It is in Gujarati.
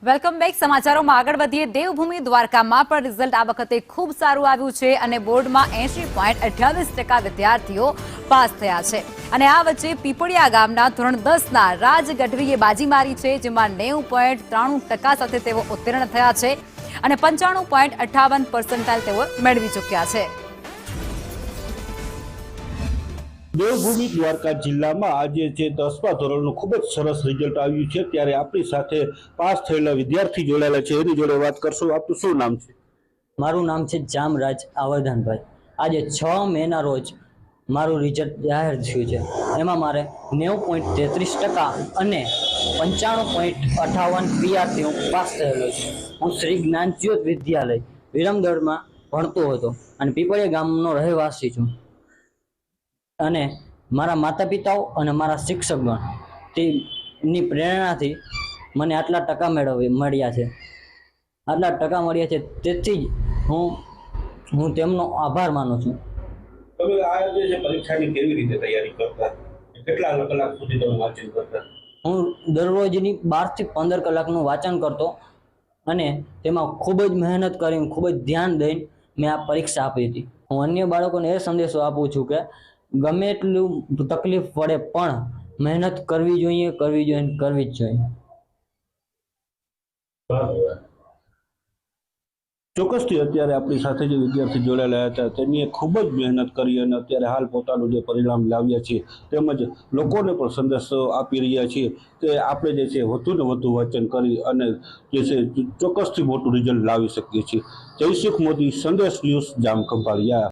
Welcome back. સમાચારોમાં આગળ વધીએ। દેવભૂમિ દ્વારકામાં પણ રિઝલ્ટ આ વખતે ખૂબ સારું આવ્યું છે અને બોર્ડમાં 80.28% વિદ્યાર્થીઓ પાસ થયા છે અને આ વચ્ચે પીપળિયા ગામના ધોરણ 10ના રાજ ગઢવીએ બાજી મારી છે, જેમાં 90.93% સાથે તેઓ ઉત્તીર્ણ થયા છે અને 95.58% તેઓ મેળવી ચૂક્યા છે। દેવભૂમિ દ્વારકા જિલ્લામાં આજે જે 10મા ધોરણનું ખૂબ જ સરસ રિઝલ્ટ આવ્યું છે, ત્યારે આપણી સાથે પાસ થયેલા વિદ્યાર્થી જોડાયેલા છે, એની જોડે વાત કરશું। આપનું શું નામ છે? મારું નામ છે જામરાજ આવરધાનભાઈ। આજે 6 મેના રોજ મારું રિઝલ્ટ જાહેર થયું છે। એમાં મારે 90.33% અને 95.58 પીઆરથી હું પાસ થયેલો છું। હું શ્રી જ્ઞાનજ્યોત વિદ્યાલય વિરમગઢમાં ભણતો હતો અને પીપળિયા ગામનો રહેવાસી છું અને મારા માતા પિતાઓ અને મારા શિક્ષકગણ તેની પ્રેરણાથી મને આટલા ટકા મળ્યા છે। આટલા ટકા મળ્યા છે તેથી જ હું તેમનો આભાર માનું છું। તમે આ જે પરીક્ષાની કેવી રીતે તૈયારી કરતા? કેટલા કલાક સુધી તમે વાંચન કરતા? હું દરરોજની 12 થી 15 કલાકનું વાંચન કરતો અને તેમાં ખૂબ જ મહેનત કરીને ખૂબ જ ધ્યાન દઈને મેં આ પરીક્ષા આપી હતી। હું અન્ય બાળકોને એ સંદેશો આપું છું કે ગમે એટલું તકલીફ પડે પણ મહેનત કરવી જોઈએ જ જોઈએ। ચોક્કસથી અત્યારે આપણી સાથે જે વિદ્યાર્થી જોડાયેલા હતા તેની ખૂબ જ મહેનત કરી અને અત્યારે હાલ પોતાનું જે પરિણામ લાવ્યા છે, તેમજ લોકોને પણ સંદેશો આપી રહ્યા છીએ કે આપણે જે છે વધુ ને વધુ વાંચન કરી અને જે છે ચોક્કસથી મોટું રિઝલ્ટ લાવી શકીએ છીએ। જયસુખ મોદી, સંદેશ ન્યૂઝ, જામખંભાળિયા।